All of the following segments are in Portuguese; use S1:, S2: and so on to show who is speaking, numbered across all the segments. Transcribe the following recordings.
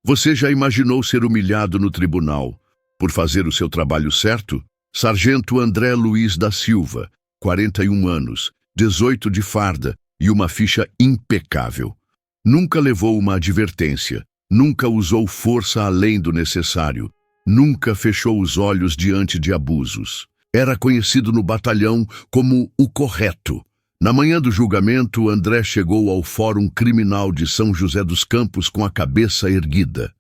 S1: Você já imaginou ser humilhado no tribunal por fazer o seu trabalho certo? Sargento André Luiz da Silva, 41 anos, 18 de farda e uma ficha impecável. Nunca levou uma advertência, nunca usou força além do necessário, nunca fechou os olhos diante de abusos. Era conhecido no batalhão como o correto. Na manhã do julgamento, André chegou ao Fórum Criminal de São José dos Campos com a cabeça erguida.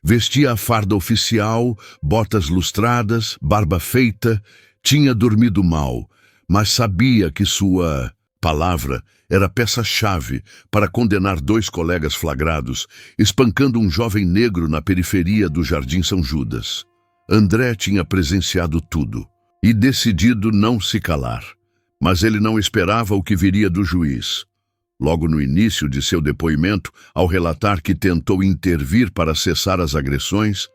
S1: Vestia a farda oficial, botas lustradas, barba feita, tinha dormido mal, mas sabia que sua palavra era peça-chave para condenar 2 colegas flagrados, espancando um jovem negro na periferia do Jardim São Judas. André tinha presenciado tudo e decidido não se calar. Mas ele não esperava o que viria do juiz. Logo no início de seu depoimento, ao relatar que tentou intervir para cessar as agressões,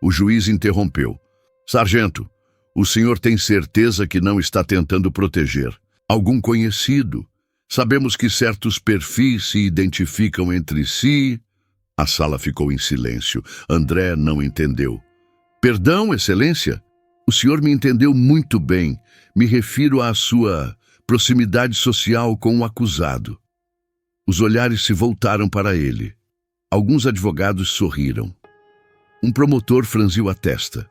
S1: o juiz interrompeu. Sargento, o senhor tem certeza que não está tentando proteger algum conhecido? Sabemos que certos perfis se identificam entre si. A sala ficou em silêncio. André não entendeu. Perdão, excelência? O senhor me entendeu muito bem. Me refiro à sua proximidade social com o acusado. Os olhares se voltaram para ele. Alguns advogados sorriram. Um promotor franziu a testa.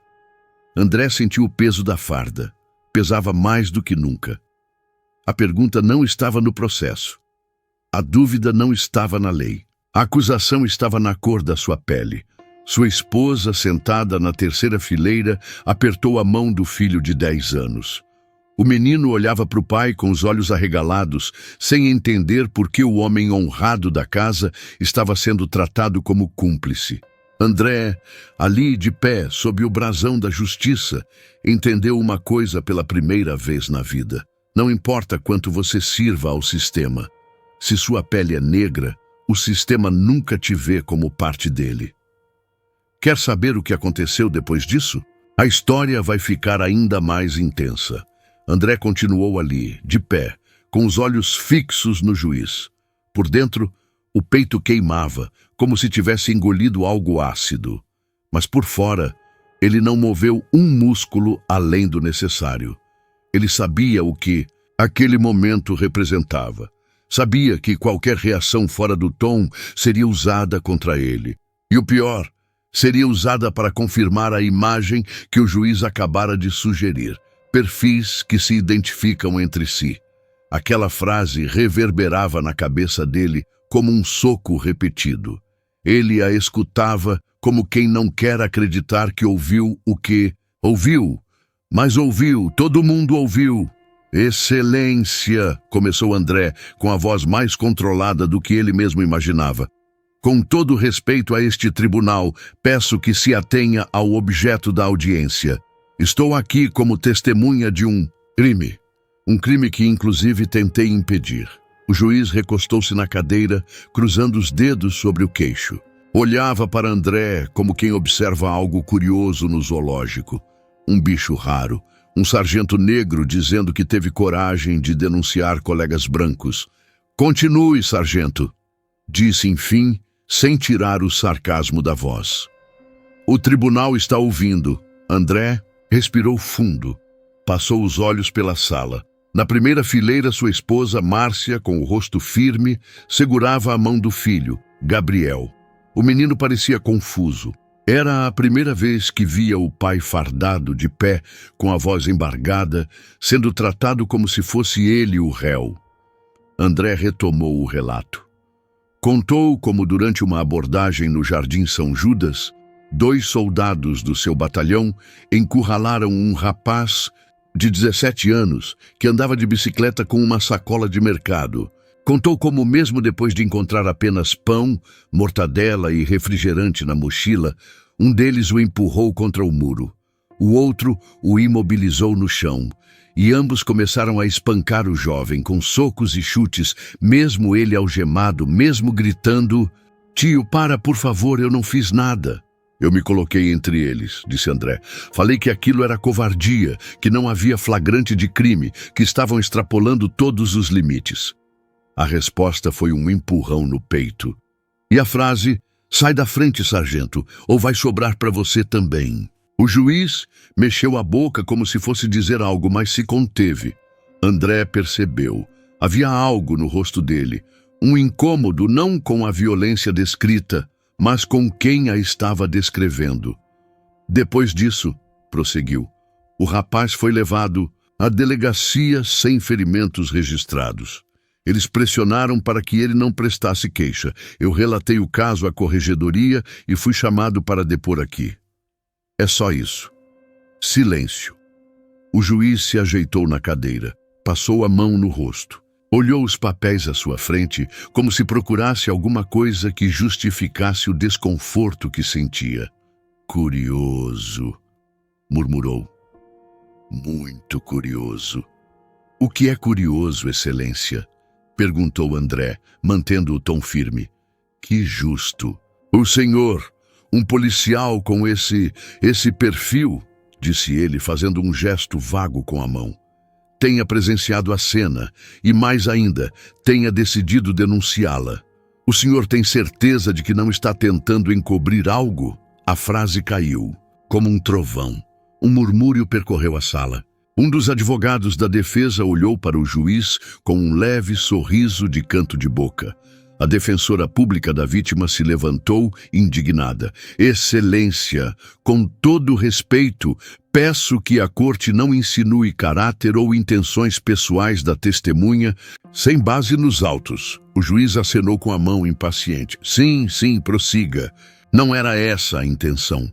S1: André sentiu o peso da farda. Pesava mais do que nunca. A pergunta não estava no processo. A dúvida não estava na lei. A acusação estava na cor da sua pele. Sua esposa, sentada na terceira fileira, apertou a mão do filho de 10 anos. O menino olhava para o pai com os olhos arregalados, sem entender por que o homem honrado da casa estava sendo tratado como cúmplice. André, ali de pé, sob o brasão da justiça, entendeu uma coisa pela primeira vez na vida. Não importa quanto você sirva ao sistema. Se sua pele é negra, o sistema nunca te vê como parte dele. Quer saber o que aconteceu depois disso? A história vai ficar ainda mais intensa. André continuou ali, de pé, com os olhos fixos no juiz. Por dentro, o peito queimava, como se tivesse engolido algo ácido. Mas por fora, ele não moveu um músculo além do necessário. Ele sabia o que aquele momento representava. Sabia que qualquer reação fora do tom seria usada contra ele. E o pior, seria usada para confirmar a imagem que o juiz acabara de sugerir. Perfis que se identificam entre si. Aquela frase reverberava na cabeça dele como um soco repetido. Ele a escutava como quem não quer acreditar que ouviu o que ouviu. Mas ouviu, todo mundo ouviu. Excelência, começou André, com a voz mais controlada do que ele mesmo imaginava. Com todo respeito a este tribunal, peço que se atenha ao objeto da audiência. Estou aqui como testemunha de um crime. Um crime que, inclusive, tentei impedir. O juiz recostou-se na cadeira, cruzando os dedos sobre o queixo. Olhava para André como quem observa algo curioso no zoológico. Um bicho raro. Um sargento negro dizendo que teve coragem de denunciar colegas brancos. Continue, sargento, disse, enfim, sem tirar o sarcasmo da voz. O tribunal está ouvindo. André respirou fundo. Passou os olhos pela sala. Na primeira fileira, sua esposa, Márcia, com o rosto firme, segurava a mão do filho, Gabriel. O menino parecia confuso. Era a primeira vez que via o pai fardado, de pé, com a voz embargada, sendo tratado como se fosse ele o réu. André retomou o relato. Contou como, durante uma abordagem no Jardim São Judas, 2 soldados do seu batalhão encurralaram um rapaz de 17 anos que andava de bicicleta com uma sacola de mercado. Contou como, mesmo depois de encontrar apenas pão, mortadela e refrigerante na mochila, um deles o empurrou contra o muro. O outro o imobilizou no chão, e ambos começaram a espancar o jovem com socos e chutes, mesmo ele algemado, mesmo gritando: "Tio, para, por favor, eu não fiz nada." Eu me coloquei entre eles, disse André. Falei que aquilo era covardia, que não havia flagrante de crime, que estavam extrapolando todos os limites. A resposta foi um empurrão no peito. E a frase, Sai da frente, sargento, ou vai sobrar para você também. O juiz mexeu a boca como se fosse dizer algo, mas se conteve. André percebeu. Havia algo no rosto dele, um incômodo não com a violência descrita, mas com quem a estava descrevendo. Depois disso, prosseguiu, o rapaz foi levado à delegacia sem ferimentos registrados. Eles pressionaram para que ele não prestasse queixa. Eu relatei o caso à corregedoria e fui chamado para depor aqui. É só isso. Silêncio. O juiz se ajeitou na cadeira, passou a mão no rosto. Olhou os papéis à sua frente, como se procurasse alguma coisa que justificasse o desconforto que sentia. Curioso, murmurou. Muito curioso. O que é curioso, Excelência? Perguntou André, mantendo o tom firme. Que justo. O senhor, um policial com esse perfil, disse ele, fazendo um gesto vago com a mão. Tenha presenciado a cena e, mais ainda, tenha decidido denunciá-la. O senhor tem certeza de que não está tentando encobrir algo? A frase caiu, como um trovão. Um murmúrio percorreu a sala. Um dos advogados da defesa olhou para o juiz com um leve sorriso de canto de boca. A defensora pública da vítima se levantou, indignada. Excelência, com todo respeito, peço que a corte não insinue caráter ou intenções pessoais da testemunha sem base nos autos. O juiz acenou com a mão impaciente. Sim, prossiga. Não era essa a intenção.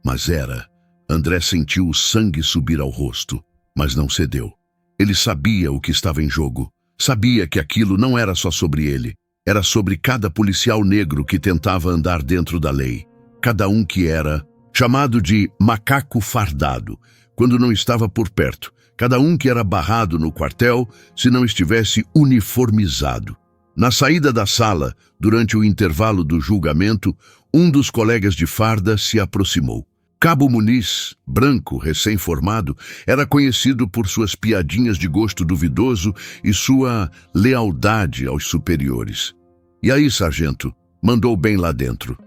S1: Mas era. André sentiu o sangue subir ao rosto, mas não cedeu. Ele sabia o que estava em jogo. Sabia que aquilo não era só sobre ele. Era sobre cada policial negro que tentava andar dentro da lei. Cada um que era chamado de macaco fardado, quando não estava por perto. Cada um que era barrado no quartel se não estivesse uniformizado. Na saída da sala, durante o intervalo do julgamento, um dos colegas de farda se aproximou. Cabo Muniz, branco, recém-formado, era conhecido por suas piadinhas de gosto duvidoso e sua lealdade aos superiores. E aí, sargento, mandou bem lá dentro,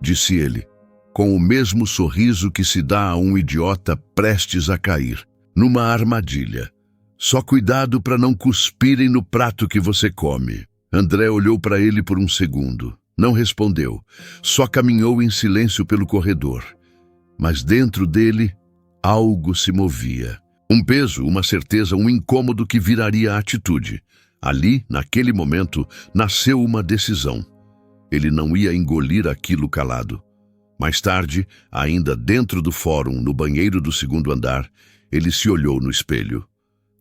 S1: disse ele, com o mesmo sorriso que se dá a um idiota prestes a cair, numa armadilha. Só cuidado para não cuspirem no prato que você come. André olhou para ele por um segundo. Não respondeu, só caminhou em silêncio pelo corredor. Mas dentro dele, algo se movia. Um peso, uma certeza, um incômodo que viraria a atitude. Ali, naquele momento, nasceu uma decisão. Ele não ia engolir aquilo calado. Mais tarde, ainda dentro do fórum, no banheiro do segundo andar, ele se olhou no espelho.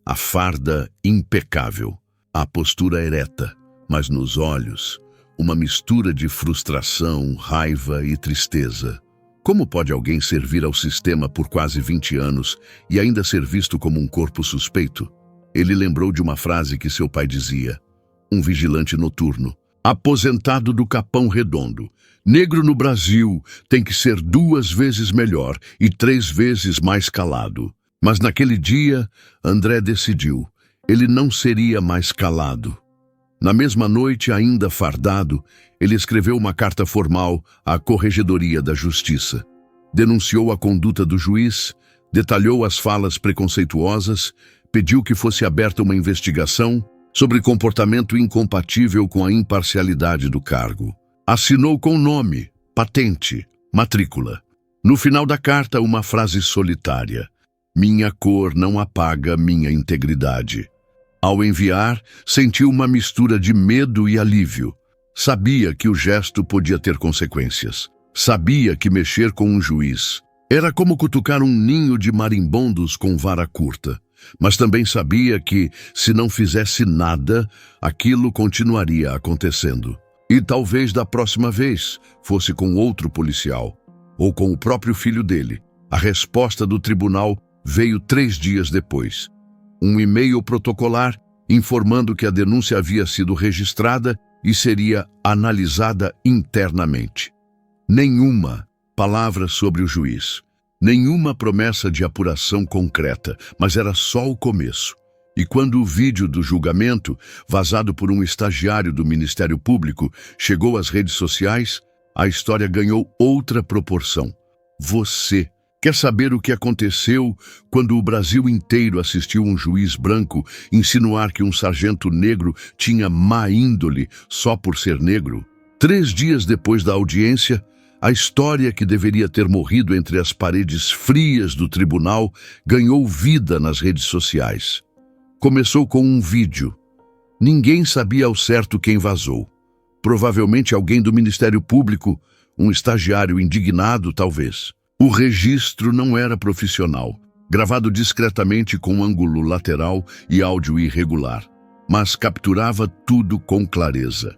S1: A farda impecável, a postura ereta, mas nos olhos, uma mistura de frustração, raiva e tristeza. Como pode alguém servir ao sistema por quase 20 anos e ainda ser visto como um corpo suspeito? Ele lembrou de uma frase que seu pai dizia. Um vigilante noturno, aposentado do Capão Redondo. Negro no Brasil tem que ser 2 vezes melhor e 3 vezes mais calado. Mas naquele dia, André decidiu. Ele não seria mais calado. Na mesma noite, ainda fardado, ele escreveu uma carta formal à Corregedoria da Justiça. Denunciou a conduta do juiz, detalhou as falas preconceituosas, pediu que fosse aberta uma investigação sobre comportamento incompatível com a imparcialidade do cargo. Assinou com nome, patente, matrícula. No final da carta, uma frase solitária. Minha cor não apaga minha integridade. Ao enviar, sentiu uma mistura de medo e alívio. Sabia que o gesto podia ter consequências. Sabia que mexer com um juiz era como cutucar um ninho de marimbondos com vara curta. Mas também sabia que, se não fizesse nada, aquilo continuaria acontecendo. E talvez da próxima vez fosse com outro policial, ou com o próprio filho dele. A resposta do tribunal veio 3 dias depois. Um e-mail protocolar informando que a denúncia havia sido registrada e seria analisada internamente. Nenhuma palavra sobre o juiz, nenhuma promessa de apuração concreta, mas era só o começo. E quando o vídeo do julgamento, vazado por um estagiário do Ministério Público, chegou às redes sociais, a história ganhou outra proporção. Você quer saber o que aconteceu quando o Brasil inteiro assistiu um juiz branco insinuar que um sargento negro tinha má índole só por ser negro? 3 dias depois da audiência, a história que deveria ter morrido entre as paredes frias do tribunal ganhou vida nas redes sociais. Começou com um vídeo. Ninguém sabia ao certo quem vazou. Provavelmente alguém do Ministério Público, um estagiário indignado, talvez. O registro não era profissional, gravado discretamente com ângulo lateral e áudio irregular, mas capturava tudo com clareza.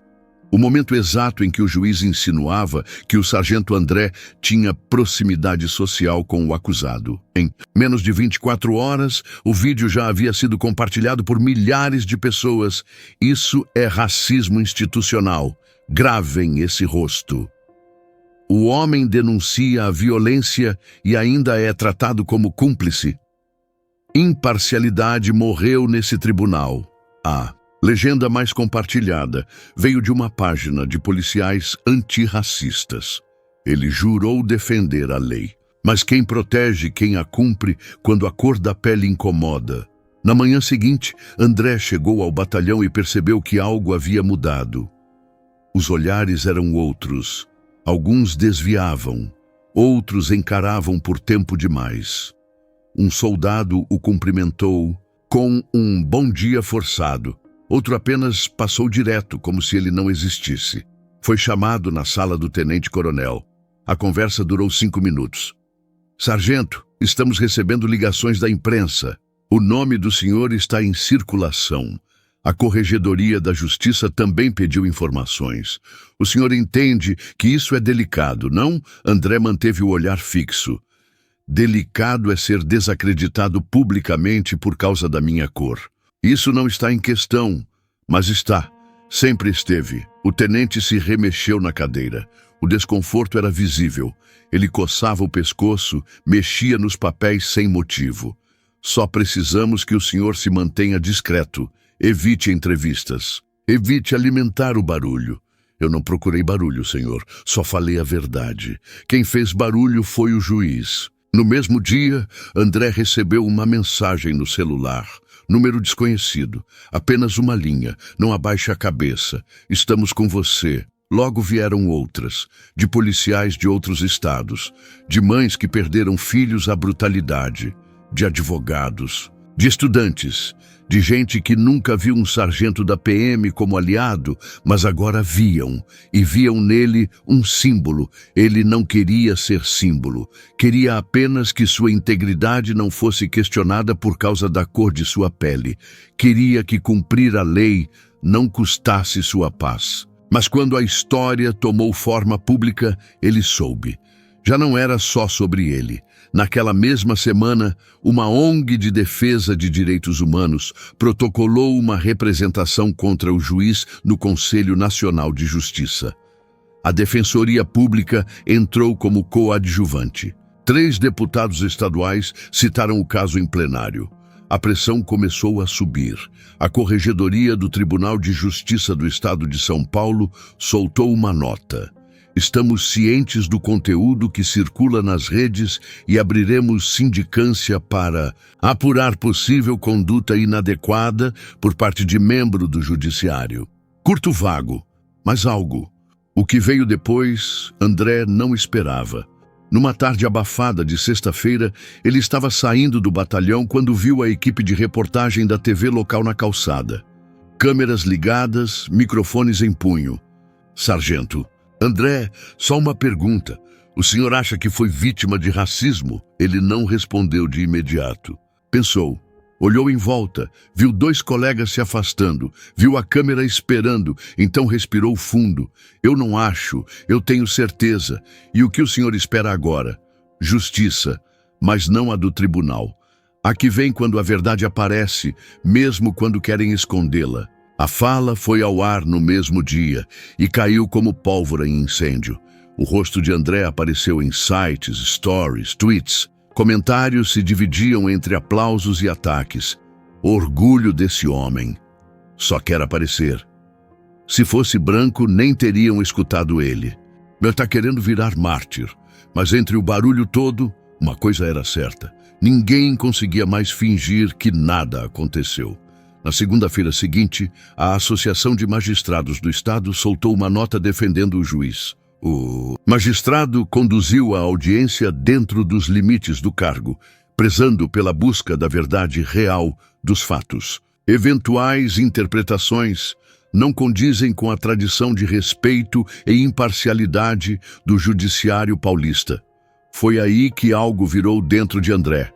S1: O momento exato em que o juiz insinuava que o sargento André tinha proximidade social com o acusado. Em menos de 24 horas, o vídeo já havia sido compartilhado por milhares de pessoas. Isso é racismo institucional. Gravem esse rosto. O homem denuncia a violência e ainda é tratado como cúmplice. Imparcialidade morreu nesse tribunal. A legenda mais compartilhada veio de uma página de policiais antirracistas. Ele jurou defender a lei, mas quem protege quem a cumpre quando a cor da pele incomoda? Na manhã seguinte, André chegou ao batalhão e percebeu que algo havia mudado. Os olhares eram outros. Alguns desviavam, outros encaravam por tempo demais. Um soldado o cumprimentou com um bom dia forçado. Outro apenas passou direto, como se ele não existisse. Foi chamado na sala do tenente-coronel. A conversa durou 5 minutos. Sargento, estamos recebendo ligações da imprensa. O nome do senhor está em circulação. A Corregedoria da Justiça também pediu informações. O senhor entende que isso é delicado, não? André manteve o olhar fixo. Delicado é ser desacreditado publicamente por causa da minha cor. Isso não está em questão, mas está. Sempre esteve. O tenente se remexeu na cadeira. O desconforto era visível. Ele coçava o pescoço, mexia nos papéis sem motivo. Só precisamos que o senhor se mantenha discreto. Evite entrevistas. Evite alimentar o barulho. Eu não procurei barulho, senhor. Só falei a verdade. Quem fez barulho foi o juiz. No mesmo dia, André recebeu uma mensagem no celular. Número desconhecido. Apenas uma linha. Não abaixe a cabeça. Estamos com você. Logo vieram outras. De policiais de outros estados. De mães que perderam filhos à brutalidade. De advogados. De estudantes. De gente que nunca viu um sargento da PM como aliado, mas agora viam, e viam nele um símbolo. Ele não queria ser símbolo, queria apenas que sua integridade não fosse questionada por causa da cor de sua pele. Queria que cumprir a lei não custasse sua paz. Mas quando a história tomou forma pública, ele soube. Já não era só sobre ele. Naquela mesma semana, uma ONG de defesa de direitos humanos protocolou uma representação contra o juiz no Conselho Nacional de Justiça. A Defensoria Pública entrou como coadjuvante. 3 deputados estaduais citaram o caso em plenário. A pressão começou a subir. A Corregedoria do Tribunal de Justiça do Estado de São Paulo soltou uma nota. Estamos cientes do conteúdo que circula nas redes e abriremos sindicância para apurar possível conduta inadequada por parte de membro do Judiciário. Curto vago, mas algo. O que veio depois, André não esperava. Numa tarde abafada de sexta-feira, ele estava saindo do batalhão quando viu a equipe de reportagem da TV local na calçada. Câmeras ligadas, microfones em punho. Sargento. André, só uma pergunta. O senhor acha que foi vítima de racismo? Ele não respondeu de imediato. Pensou. Olhou em volta, viu 2 colegas se afastando, viu a câmera esperando, então respirou fundo. Eu não acho, eu tenho certeza. E o que o senhor espera agora? Justiça, mas não a do tribunal. A que vem quando a verdade aparece, mesmo quando querem escondê-la. A fala foi ao ar no mesmo dia e caiu como pólvora em incêndio. O rosto de André apareceu em sites, stories, tweets. Comentários se dividiam entre aplausos e ataques. Orgulho desse homem. Só quer aparecer. Se fosse branco, nem teriam escutado ele. Ele está querendo virar mártir. Mas entre o barulho todo, uma coisa era certa. Ninguém conseguia mais fingir que nada aconteceu. Na segunda-feira seguinte, a Associação de Magistrados do Estado soltou uma nota defendendo o juiz. O magistrado conduziu a audiência dentro dos limites do cargo, prezando pela busca da verdade real dos fatos. Eventuais interpretações não condizem com a tradição de respeito e imparcialidade do judiciário paulista. Foi aí que algo virou dentro de André.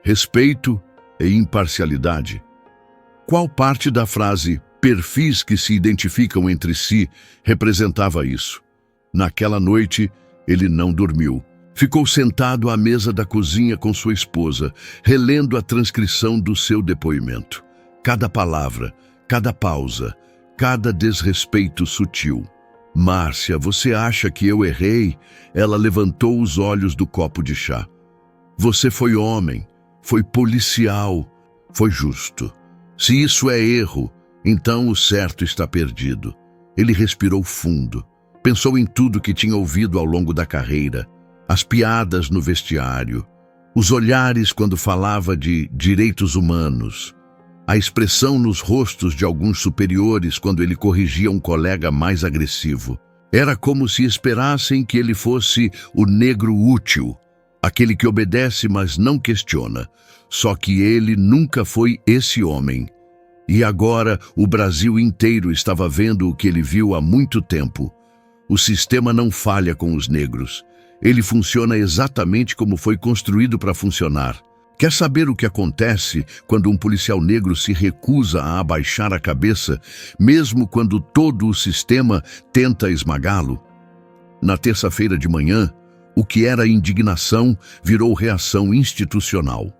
S1: Respeito e imparcialidade. Qual parte da frase perfis que se identificam entre si representava isso? Naquela noite, ele não dormiu. Ficou sentado à mesa da cozinha com sua esposa, relendo a transcrição do seu depoimento. Cada palavra, cada pausa, cada desrespeito sutil. Márcia, você acha que eu errei? Ela levantou os olhos do copo de chá. Você foi homem, foi policial, foi justo. Se isso é erro, então o certo está perdido. Ele respirou fundo. Pensou em tudo que tinha ouvido ao longo da carreira. As piadas no vestiário, os olhares quando falava de direitos humanos, a expressão nos rostos de alguns superiores quando ele corrigia um colega mais agressivo. Era como se esperassem que ele fosse o negro útil, aquele que obedece mas não questiona. Só que ele nunca foi esse homem. E agora o Brasil inteiro estava vendo o que ele viu há muito tempo. O sistema não falha com os negros. Ele funciona exatamente como foi construído para funcionar. Quer saber o que acontece quando um policial negro se recusa a abaixar a cabeça, mesmo quando todo o sistema tenta esmagá-lo? Na terça-feira de manhã, o que era indignação virou reação institucional.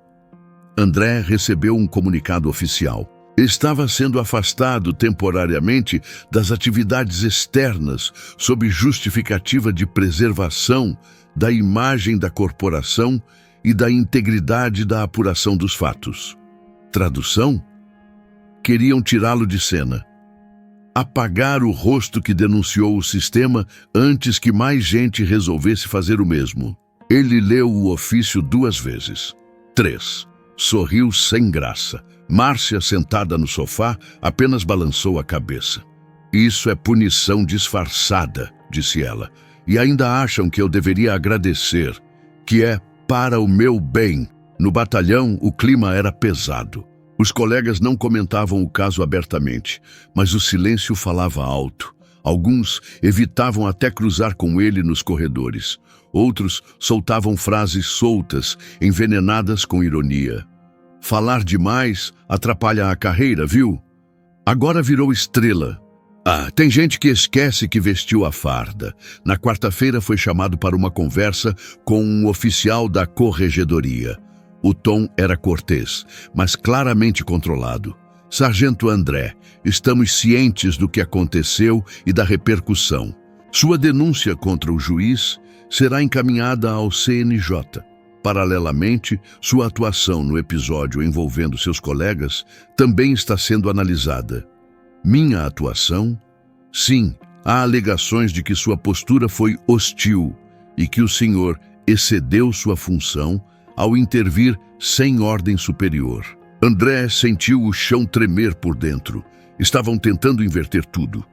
S1: André recebeu um comunicado oficial. Estava sendo afastado temporariamente das atividades externas sob justificativa de preservação da imagem da corporação e da integridade da apuração dos fatos. Tradução? Queriam tirá-lo de cena. Apagar o rosto que denunciou o sistema antes que mais gente resolvesse fazer o mesmo. Ele leu o ofício 2 vezes. 3. Sorriu sem graça. Márcia, sentada no sofá, apenas balançou a cabeça. Isso é punição disfarçada, disse ela. E ainda acham que eu deveria agradecer, que é para o meu bem. No batalhão, o clima era pesado. Os colegas não comentavam o caso abertamente, mas o silêncio falava alto. Alguns evitavam até cruzar com ele nos corredores. Outros soltavam frases soltas, envenenadas com ironia. Falar demais atrapalha a carreira, viu? Agora virou estrela. Tem gente que esquece que vestiu a farda. Na quarta-feira foi chamado para uma conversa com um oficial da corregedoria. O tom era cortês, mas claramente controlado. Sargento André, estamos cientes do que aconteceu e da repercussão. Sua denúncia contra o juiz será encaminhada ao CNJ. Paralelamente, sua atuação no episódio envolvendo seus colegas também está sendo analisada. Minha atuação? Sim, há alegações de que sua postura foi hostil e que o senhor excedeu sua função ao intervir sem ordem superior. André sentiu o chão tremer por dentro. Estavam tentando inverter tudo.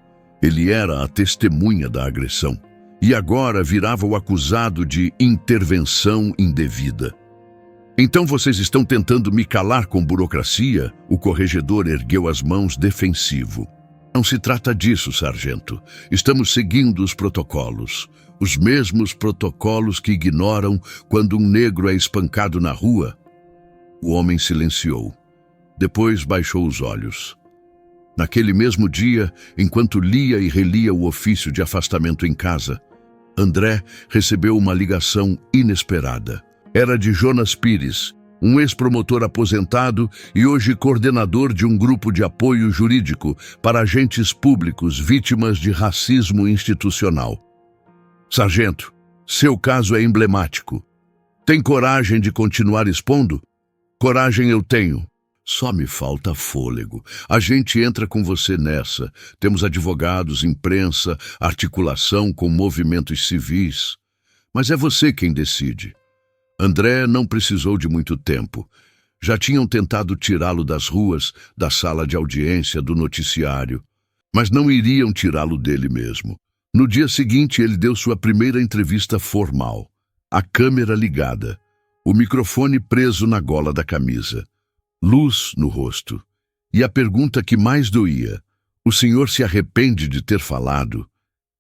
S1: Ele era a testemunha da agressão. E agora virava o acusado de intervenção indevida. Então vocês estão tentando me calar com burocracia? O corregedor ergueu as mãos defensivo. Não se trata disso, sargento. Estamos seguindo os protocolos. Os mesmos protocolos que ignoram quando um negro é espancado na rua. O homem silenciou. Depois baixou os olhos. Naquele mesmo dia, enquanto lia e relia o ofício de afastamento em casa, André recebeu uma ligação inesperada. Era de Jonas Pires, um ex-promotor aposentado e hoje coordenador de um grupo de apoio jurídico para agentes públicos vítimas de racismo institucional. Sargento, seu caso é emblemático. Tem coragem de continuar expondo? Coragem eu tenho. Só me falta fôlego. A gente entra com você nessa. Temos advogados, imprensa, articulação com movimentos civis. Mas é você quem decide. André não precisou de muito tempo. Já tinham tentado tirá-lo das ruas, da sala de audiência, do noticiário. Mas não iriam tirá-lo dele mesmo. No dia seguinte, ele deu sua primeira entrevista formal. A câmera ligada. O microfone preso na gola da camisa. Luz no rosto. E a pergunta que mais doía: o senhor se arrepende de ter falado?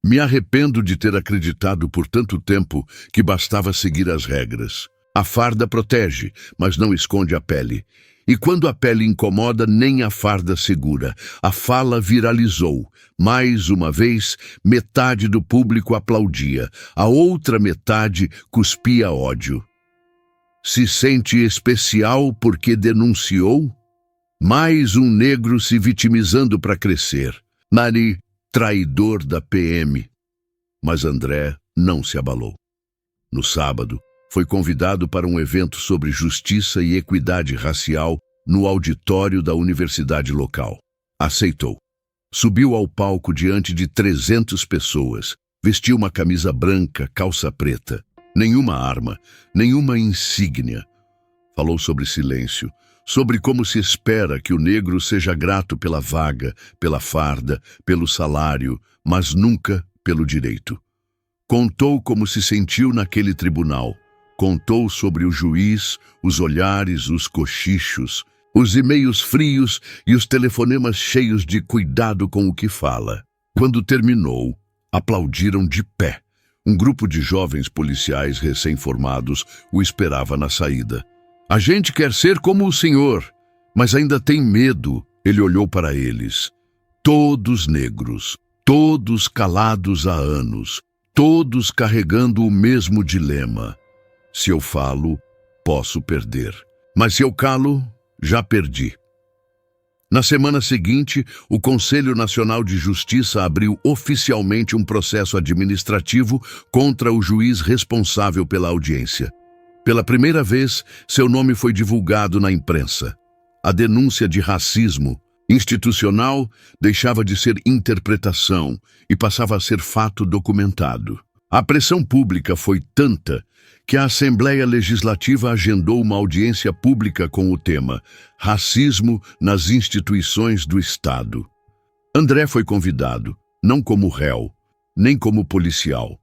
S1: Me arrependo de ter acreditado por tanto tempo que bastava seguir as regras. A farda protege, mas não esconde a pele. E quando a pele incomoda, nem a farda segura. A fala viralizou. Mais uma vez, metade do público aplaudia. A outra metade cuspia ódio. Se sente especial porque denunciou? Mais um negro se vitimizando para crescer. Nari, traidor da PM. Mas André não se abalou. No sábado, foi convidado para um evento sobre justiça e equidade racial no auditório da universidade local. Aceitou. Subiu ao palco diante de 300 pessoas. Vestiu uma camisa branca, calça preta. Nenhuma arma, nenhuma insígnia. Falou sobre silêncio, sobre como se espera que o negro seja grato pela vaga, pela farda, pelo salário, mas nunca pelo direito. Contou como se sentiu naquele tribunal. Contou sobre o juiz, os olhares, os cochichos, os e-mails frios e os telefonemas cheios de cuidado com o que fala. Quando terminou, aplaudiram de pé. Um grupo de jovens policiais recém-formados o esperava na saída. A gente quer ser como o senhor, mas ainda tem medo. Ele olhou para eles. Todos negros, todos calados há anos, todos carregando o mesmo dilema. Se eu falo, posso perder. Mas se eu calo, já perdi. Na semana seguinte, o Conselho Nacional de Justiça abriu oficialmente um processo administrativo contra o juiz responsável pela audiência. Pela primeira vez, seu nome foi divulgado na imprensa. A denúncia de racismo institucional deixava de ser interpretação e passava a ser fato documentado. A pressão pública foi tanta que a Assembleia Legislativa agendou uma audiência pública com o tema Racismo nas Instituições do Estado. André foi convidado, não como réu, nem como policial,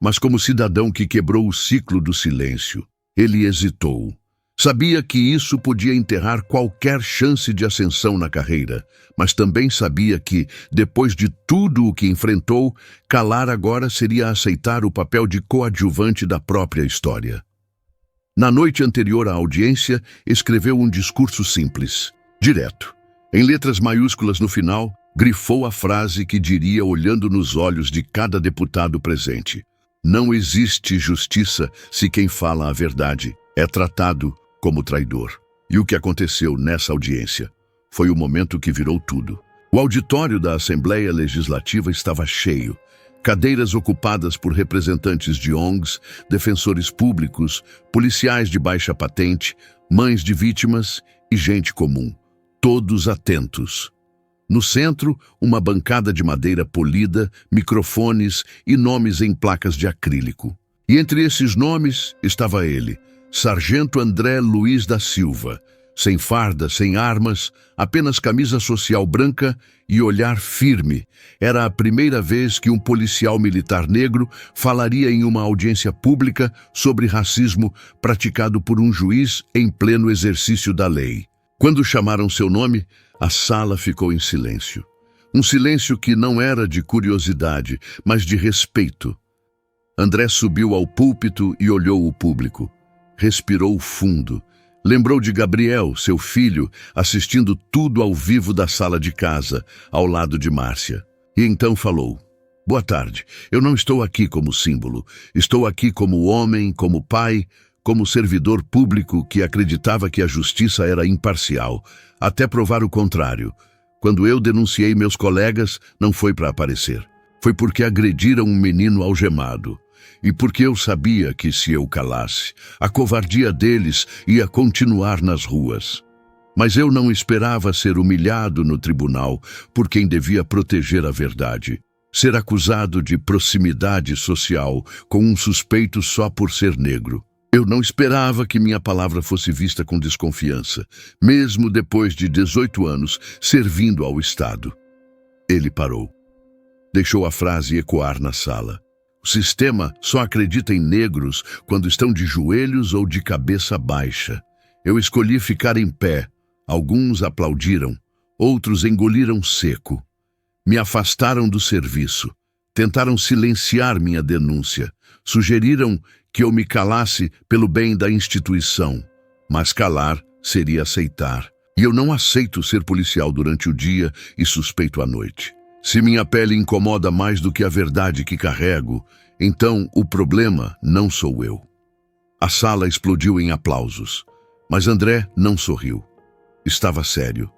S1: mas como cidadão que quebrou o ciclo do silêncio. Ele hesitou. Sabia que isso podia enterrar qualquer chance de ascensão na carreira, mas também sabia que, depois de tudo o que enfrentou, calar agora seria aceitar o papel de coadjuvante da própria história. Na noite anterior à audiência, escreveu um discurso simples, direto. Em letras maiúsculas no final, grifou a frase que diria olhando nos olhos de cada deputado presente: não existe justiça se quem fala a verdade é tratado como traidor. E o que aconteceu nessa audiência foi o momento que virou tudo. O auditório da Assembleia Legislativa estava cheio. Cadeiras ocupadas por representantes de ONGs, defensores públicos, policiais de baixa patente, mães de vítimas e gente comum. Todos atentos. No centro, uma bancada de madeira polida, microfones e nomes em placas de acrílico. E entre esses nomes estava ele, Sargento André Luiz da Silva, sem farda, sem armas, apenas camisa social branca e olhar firme. Era a primeira vez que um policial militar negro falaria em uma audiência pública sobre racismo praticado por um juiz em pleno exercício da lei. Quando chamaram seu nome, a sala ficou em silêncio. Um silêncio que não era de curiosidade, mas de respeito. André subiu ao púlpito e olhou o público. Respirou fundo. Lembrou de Gabriel, seu filho, assistindo tudo ao vivo da sala de casa, ao lado de Márcia. E então falou: boa tarde, eu não estou aqui como símbolo. Estou aqui como homem, como pai, como servidor público que acreditava que a justiça era imparcial, até provar o contrário. Quando eu denunciei meus colegas, não foi para aparecer. Foi porque agrediram um menino algemado. E porque eu sabia que, se eu calasse, a covardia deles ia continuar nas ruas. Mas eu não esperava ser humilhado no tribunal por quem devia proteger a verdade. Ser acusado de proximidade social com um suspeito só por ser negro. Eu não esperava que minha palavra fosse vista com desconfiança, mesmo depois de 18 anos servindo ao Estado. Ele parou. Deixou a frase ecoar na sala. O sistema só acredita em negros quando estão de joelhos ou de cabeça baixa. Eu escolhi ficar em pé. Alguns aplaudiram, outros engoliram seco. Me afastaram do serviço. Tentaram silenciar minha denúncia. Sugeriram que eu me calasse pelo bem da instituição. Mas calar seria aceitar. E eu não aceito ser policial durante o dia e suspeito à noite. Se minha pele incomoda mais do que a verdade que carrego, então o problema não sou eu. A sala explodiu em aplausos, mas André não sorriu. Estava sério,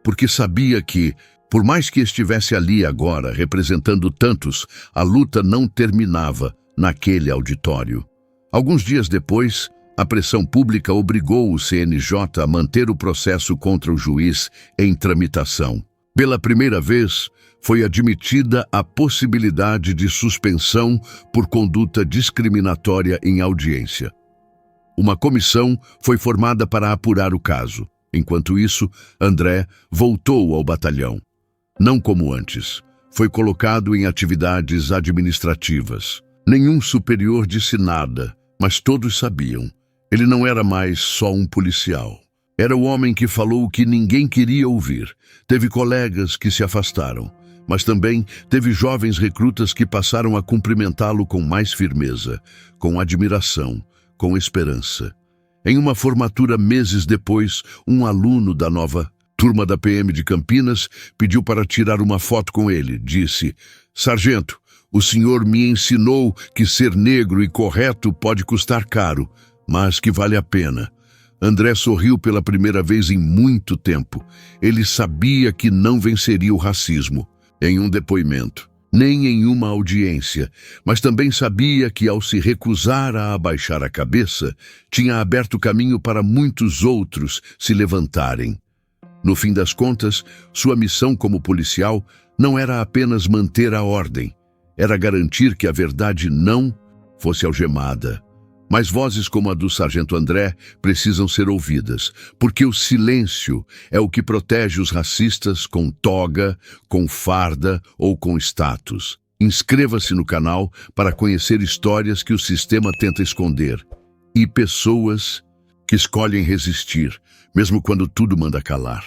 S1: porque sabia que, por mais que estivesse ali agora representando tantos, a luta não terminava naquele auditório. Alguns dias depois, a pressão pública obrigou o CNJ a manter o processo contra o juiz em tramitação. Pela primeira vez, foi admitida a possibilidade de suspensão por conduta discriminatória em audiência. Uma comissão foi formada para apurar o caso. Enquanto isso, André voltou ao batalhão. Não como antes. Foi colocado em atividades administrativas. Nenhum superior disse nada, mas todos sabiam. Ele não era mais só um policial. Era o homem que falou o que ninguém queria ouvir. Teve colegas que se afastaram, mas também teve jovens recrutas que passaram a cumprimentá-lo com mais firmeza, com admiração, com esperança. Em uma formatura meses depois, um aluno da nova turma da PM de Campinas pediu para tirar uma foto com ele. Disse: "Sargento, o senhor me ensinou que ser negro e correto pode custar caro, mas que vale a pena." André sorriu pela primeira vez em muito tempo. Ele sabia que não venceria o racismo em um depoimento, nem em uma audiência, mas também sabia que, ao se recusar a abaixar a cabeça, tinha aberto caminho para muitos outros se levantarem. No fim das contas, sua missão como policial não era apenas manter a ordem, era garantir que a verdade não fosse algemada. Mas vozes como a do Sargento André precisam ser ouvidas, porque o silêncio é o que protege os racistas com toga, com farda ou com status. Inscreva-se no canal para conhecer histórias que o sistema tenta esconder e pessoas que escolhem resistir, mesmo quando tudo manda calar.